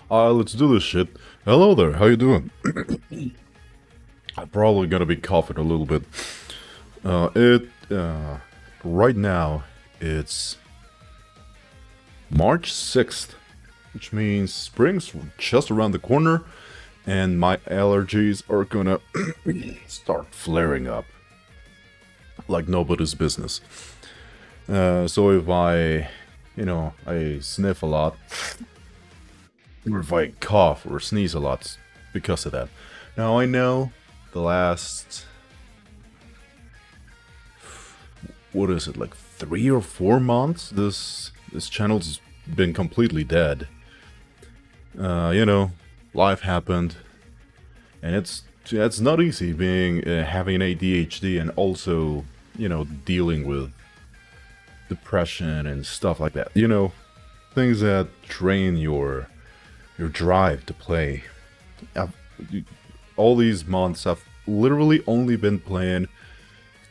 Let's do this shit. Hello there, how you doing? I'm probably gonna be coughing a little bit. Right now, it's March 6th, which means spring's just around the corner, and my allergies are gonna start flaring up like nobody's business. So if I sniff a lot, or if I cough or sneeze a lot, it's because of that. Now I know the last, what is it, like 3 or 4 months, this channel's been completely dead. Life happened, and it's not easy being having an ADHD and also dealing with depression and stuff like that. Things that drain your drive to play. All these months I've literally only been playing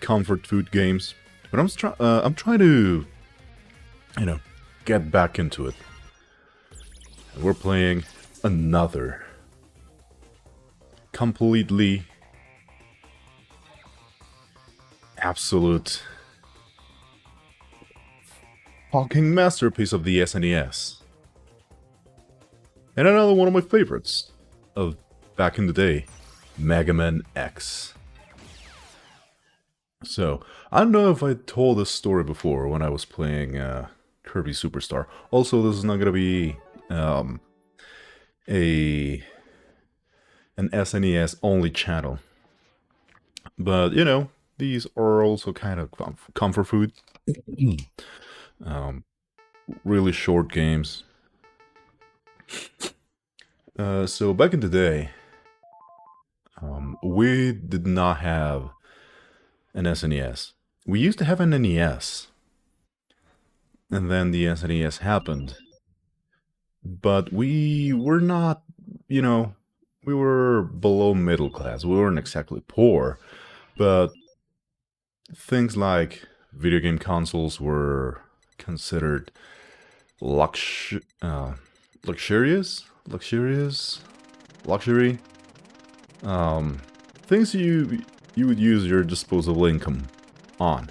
comfort food games, but I'm trying to get back into it. We're playing another completely absolute fucking masterpiece of the SNES. And another one of my favorites of back in the day, Megaman X. So, I don't know if I told this story before when I was playing Kirby Superstar. Also, this is not gonna be an SNES only channel. But, these are also kind of comfort food. Really short games. So back in the day, we did not have an SNES. We used to have an NES. And then the SNES happened. But we were not, we were below middle class. We weren't exactly poor. But things like video game consoles were considered luxury. Things you would use your disposable income on.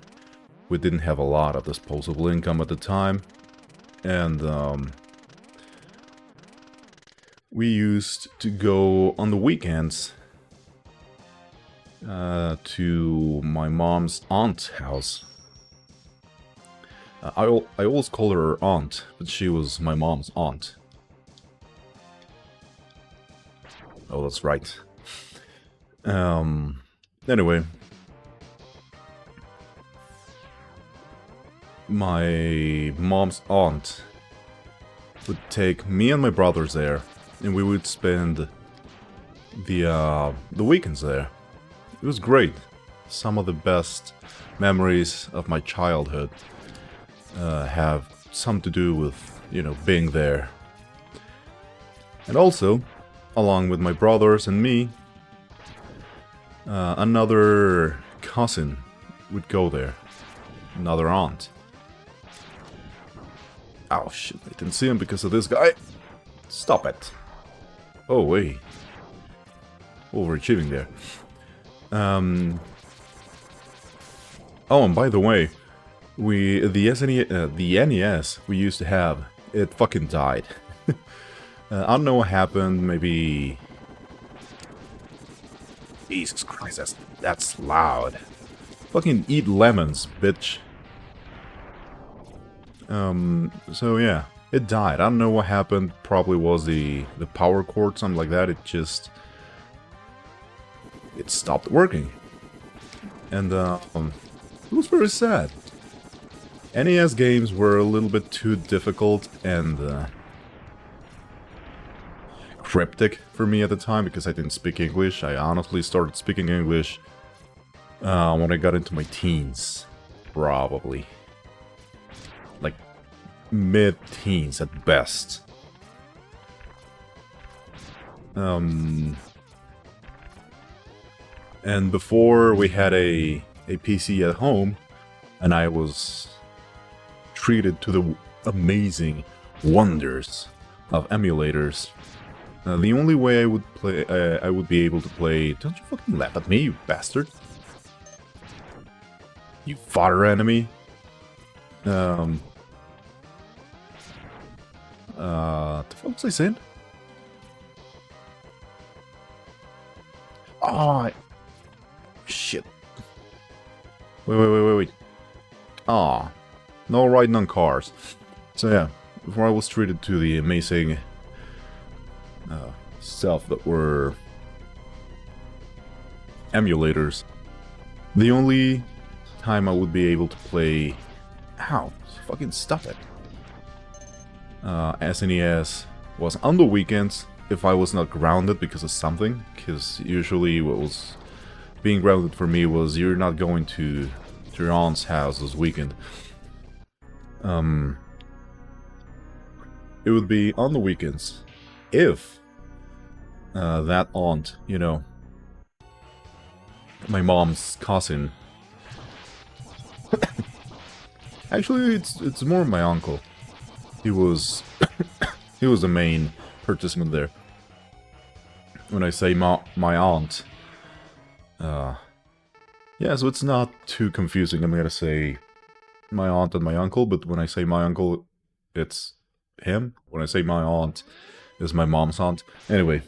We didn't have a lot of disposable income at the time, and we used to go on the weekends to my mom's aunt's house. I always call her aunt, but she was my mom's aunt. Oh, that's right. Anyway. My mom's aunt would take me and my brothers there, and we would spend the weekends there. It was great. Some of the best memories of my childhood have some to do with, being there. And also, along with my brothers and me, another cousin would go there. Another aunt. Oh shit, I didn't see him because of this guy. Stop it. Oh, wait. Overachieving there. Oh, and by the way, the NES we used to have, it fucking died. I don't know what happened, maybe... Jesus Christ, that's loud. Fucking eat lemons, bitch. So yeah, it died. I don't know what happened, probably was the power cord, something like that. It stopped working. And, it was very sad. NES games were a little bit too difficult and, cryptic for me at the time because I didn't speak English. I honestly started speaking English when I got into my teens, probably. Like, mid-teens at best. And before we had a PC at home, and I was treated to the amazing wonders of emulators. The only way I would play, I would be able to play. Don't you fucking laugh at me, you bastard! You fodder enemy. The fuck was I saying? Oh, shit. Wait. Aw. No riding on cars. So yeah, before I was treated to the amazing stuff that were emulators, the only time I would be able to play... Ow, fucking stop it. SNES was on the weekends, if I was not grounded because of something, because usually what was being grounded for me was you're not going to your aunt's house this weekend. It would be on the weekends, if that aunt, you know, my mom's cousin. Actually, it's more my uncle. He was he was the main participant there. When I say my aunt, yeah, so it's not too confusing. I'm gonna say my aunt and my uncle, but when I say my uncle, it's him. When I say my aunt, it's my mom's aunt. Anyway,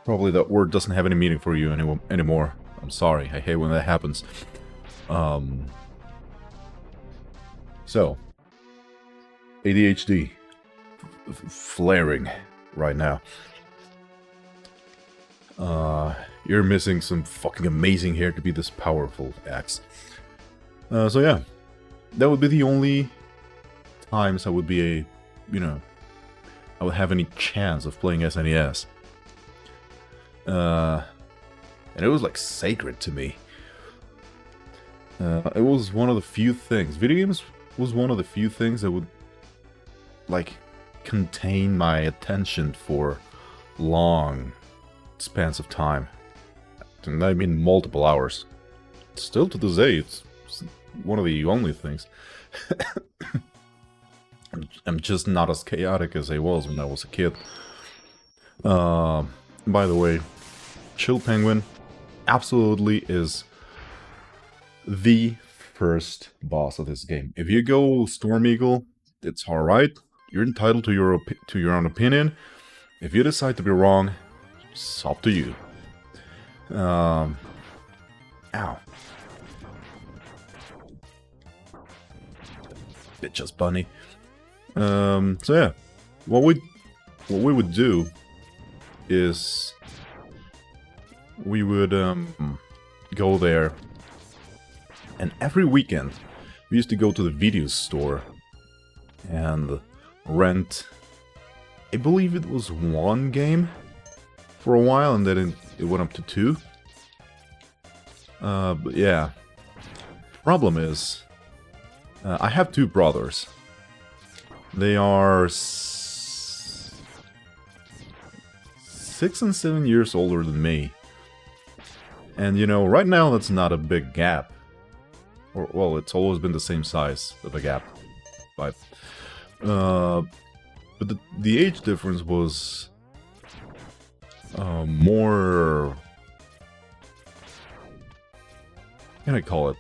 probably that word doesn't have any meaning for you anymore. I'm sorry. I hate when that happens. So, ADHD flaring right now. You're missing some fucking amazing hair to be this powerful, Axe. So yeah, that would be the only times I would be I would have any chance of playing SNES. And it was like sacred to me. It was one of the few things. Video games was one of the few things that would like contain my attention for long spans of time. And I mean multiple hours. Still to this day, it's one of the only things. I'm just not as chaotic as I was when I was a kid. By the way, Chill Penguin absolutely is the first boss of this game. If you go Storm Eagle, it's alright. You're entitled to your own opinion. If you decide to be wrong, it's up to you. Ow. Bitches bunny. So yeah, what we would do is we would go there, and every weekend we used to go to the video store and rent, I believe it was one game for a while, and then it went up to two. But yeah, problem is I have two brothers. They are 6 and 7 years older than me. And you know, right now that's not a big gap. Or, well, it's always been the same size of a gap. But the age difference was more... What can I call it?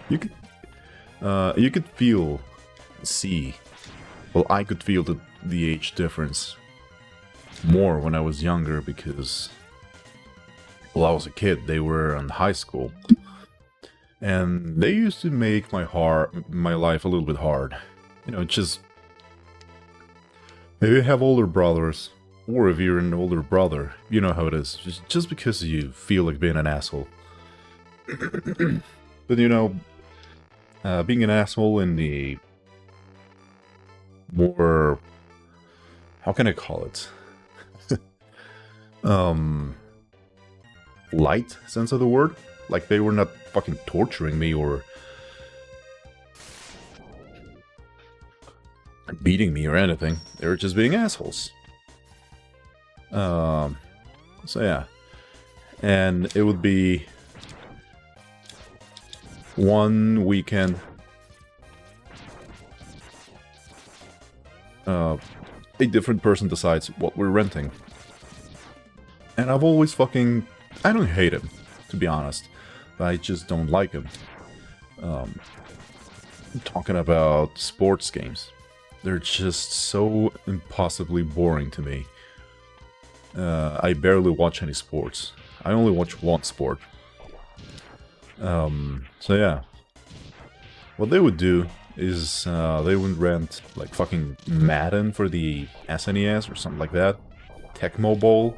You could see, well, I could feel the age difference more when I was younger because, well, I was a kid. They were in high school, and they used to make my life a little bit hard. You know, just maybe you have older brothers, or if you're an older brother, you know how it is. Just because you feel like being an asshole. But you know, being an asshole in the more, how can I call it? Light sense of the word. Like they were not fucking torturing me or beating me or anything. They were just being assholes. So yeah. And it would be one weekend a different person decides what we're renting. And I've always fucking... I don't hate him, to be honest. But I just don't like him. I'm talking about sports games. They're just so impossibly boring to me. I barely watch any sports. I only watch one sport. So yeah. What they would do is they would rent like fucking Madden for the SNES or something like that. Tecmo Bowl.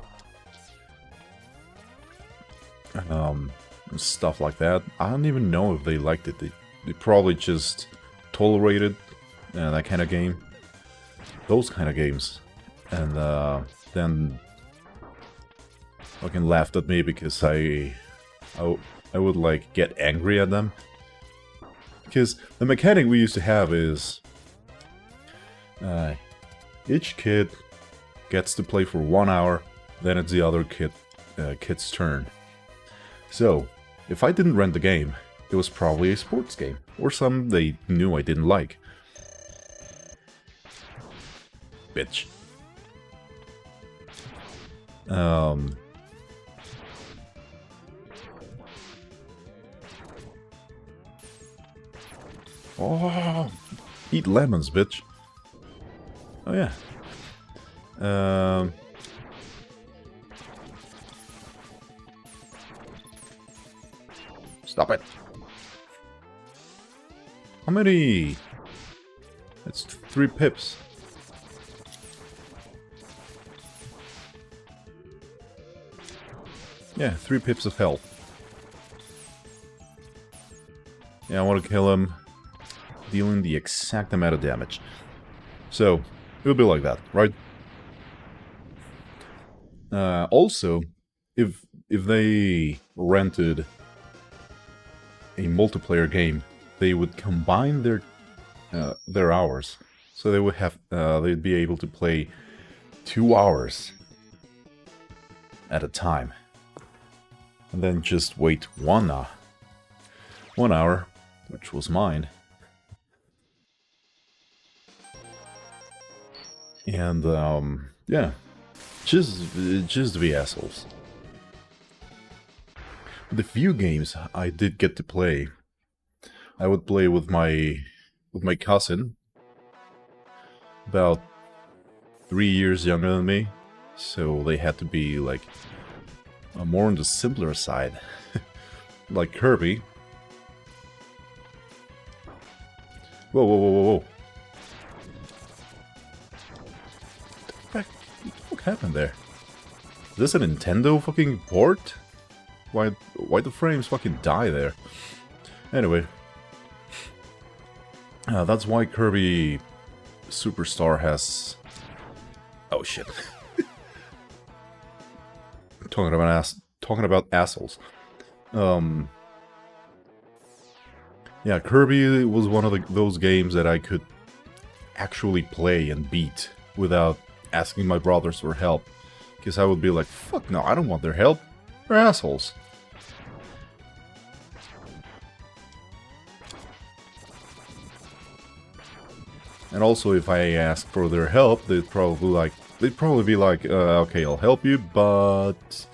Stuff like that. I don't even know if they liked it. They probably just tolerated that kind of game. Those kind of games. And then fucking laughed at me because I would like get angry at them. Because the mechanic we used to have is each kid gets to play for 1 hour, then it's the other kid's turn. So, if I didn't rent the game, it was probably a sports game, or some they knew I didn't like. Bitch. Oh, eat lemons, bitch. Oh yeah. Stop it. How many? It's 3 pips. Yeah, 3 pips of health. Yeah, I want to kill him, dealing the exact amount of damage. So, it would be like that, right? Also, if they rented a multiplayer game, they would combine their hours, so they would have they'd be able to play 2 hours at a time, and then just wait 1 hour, which was mine, and yeah, just be assholes. The few games I did get to play, I would play with my cousin, about 3 years younger than me, so they had to be like more on the simpler side, like Kirby. Whoa, whoa, whoa, whoa, whoa! What the fuck happened there? Is this a Nintendo fucking port? Why the frames fucking die there? Anyway, that's why Kirby Superstar has... Oh shit! talking about assholes. Yeah, Kirby was one of those games that I could actually play and beat without asking my brothers for help, because I would be like, "Fuck no, I don't want their help. They're assholes." And also, if I asked for their help, they'd probably be like, "Okay, I'll help you, but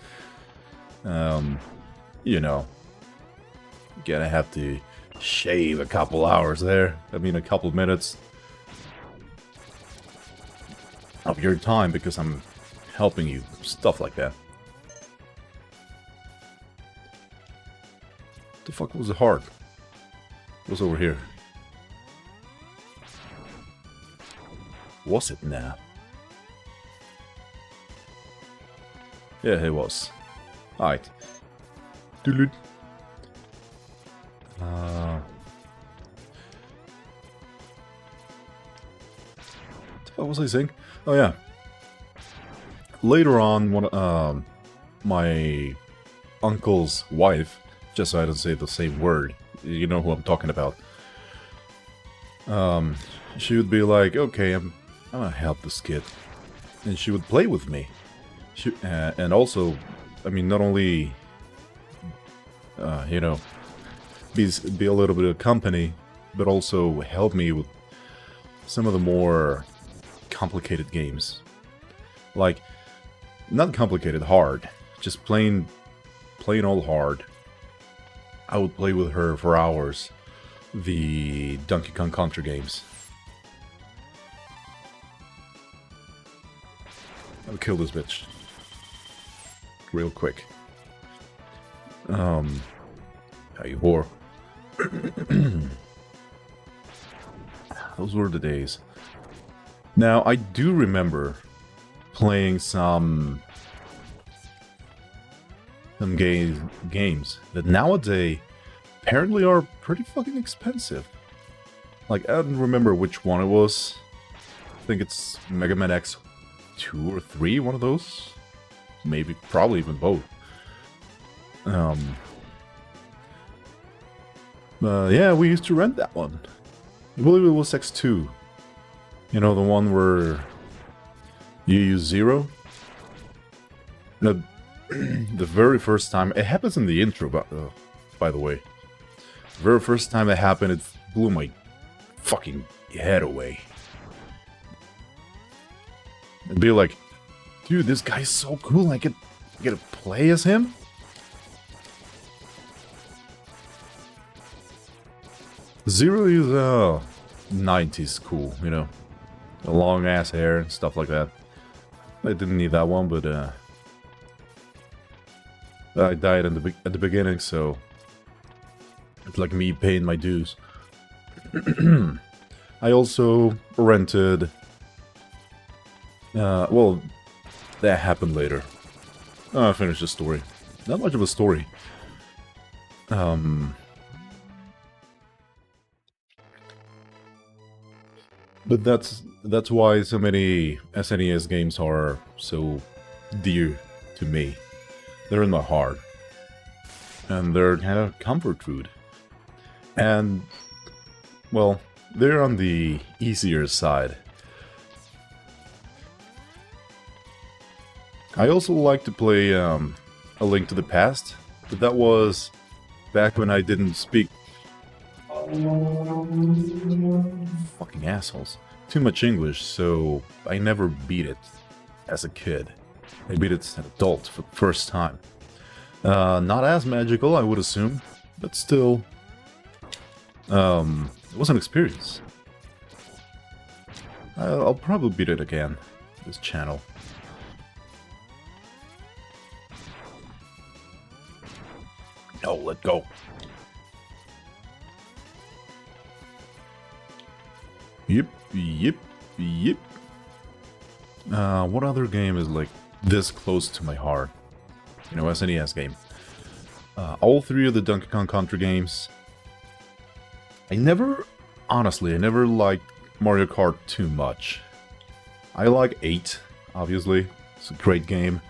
you know, gonna have to shave a couple hours there. I mean, a couple minutes of your time because I'm helping you." Stuff like that. The fuck was the heart? What's over here? Was it now? Yeah, it was. Alright. Doodle. What was I saying? Oh yeah. Later on, my uncle's wife, just so I don't say the same word, you know who I'm talking about. She would be like, "Okay, I'm gonna help this kid," and she would play with me. And also, I mean, not only, you know, be a little bit of company, but also help me with some of the more complicated games. Like, not complicated, hard. Just plain old hard. I would play with her for hours. The Donkey Kong Country games. I'll kill this bitch. Real quick. How you whore. Those were the days. Now, I do remember playing some games that nowadays apparently are pretty fucking expensive. Like, I don't remember which one it was. I think it's Megaman X 2 or 3, one of those. Maybe, probably even both. Yeah, we used to rent that one. I believe it was X2. You know, the one where you use Zero? The very first time... It happens in the intro, by the way. The very first time it happened, it blew my fucking head away. It'd be like, dude, this guy's so cool, I get to play as him? Zero is 90s cool, you know. The long ass hair and stuff like that. I didn't need that one, but I died at the beginning, so it's like me paying my dues. I also rented. Well, that happened later. I finished the story. Not much of a story. But that's why so many SNES games are so dear to me. They're in my heart. And they're kind of comfort food. And, well, they're on the easier side. I also like to play A Link to the Past, but that was back when I didn't speak... Fucking assholes. Too much English, so I never beat it as a kid. I beat it as an adult for the first time. Not as magical, I would assume, but still... it was an experience. I'll probably beat it again, this channel. No, let go. Yep. What other game is like this close to my heart? You know, SNES game. All three of the Donkey Kong Country games. Honestly, I never liked Mario Kart too much. I like 8, obviously. It's a great game.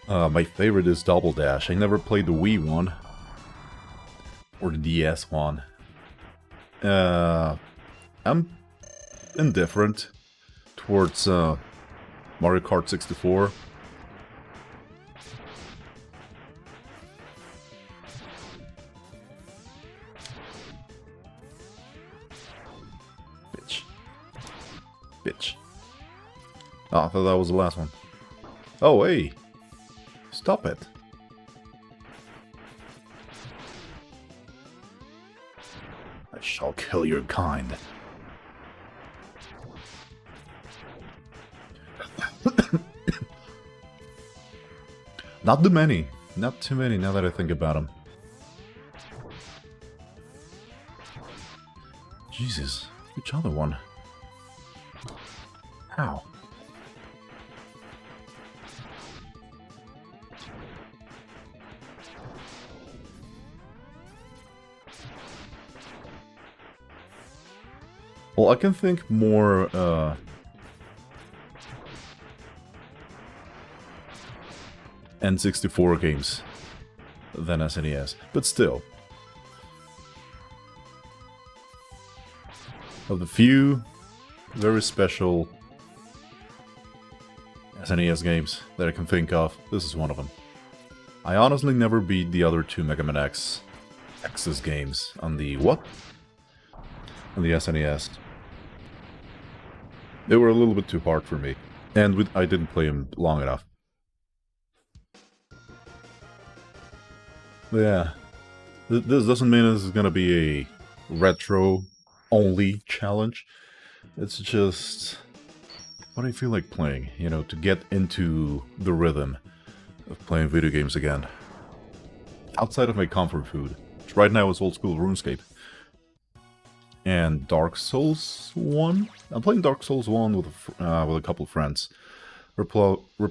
My favorite is Double Dash. I never played the Wii one. Or the DS one. I'm indifferent towards Mario Kart 64. Bitch. Oh, I thought that was the last one. Oh, hey! Stop it. I shall kill your kind. Not too many. Not too many now that I think about them. Jesus, which other one? How? Well, I can think more, N64 games than SNES, but still. Of the few very special SNES games that I can think of, this is one of them. I honestly never beat the other two Megaman X's games on the what? On the SNES. They were a little bit too hard for me. And I didn't play them long enough. But yeah. This doesn't mean this is gonna be a retro-only challenge. It's just what I feel like playing, you know, to get into the rhythm of playing video games again. Outside of my comfort food, which right now is old school RuneScape. And Dark Souls 1? I'm playing Dark Souls 1 with a couple of friends. We're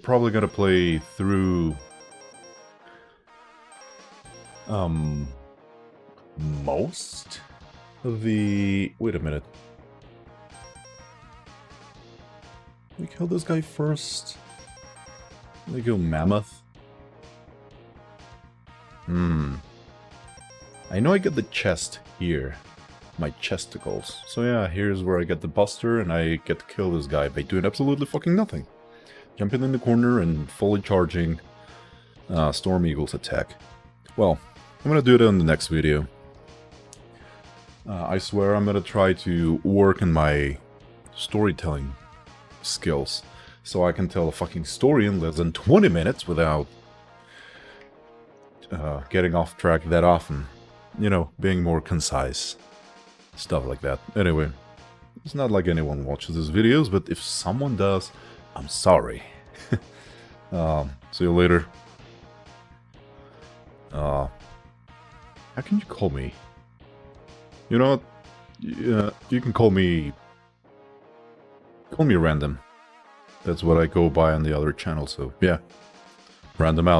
probably gonna play through... most of the... Wait a minute. Let me kill this guy first. Let me kill Mammoth. I know I get the chest here. My chesticles. So yeah, here's where I get the buster and I get to kill this guy by doing absolutely fucking nothing. Jumping in the corner and fully charging Storm Eagle's attack. Well, I'm gonna do it in the next video. I swear I'm gonna try to work on my storytelling skills so I can tell a fucking story in less than 20 minutes without getting off track that often. You know, being more concise. Stuff like that. Anyway, it's not like anyone watches these videos, but if someone does, I'm sorry. See you later. How can you call me? You know what? You can call me... Call me Random. That's what I go by on the other channel, so yeah. Random out.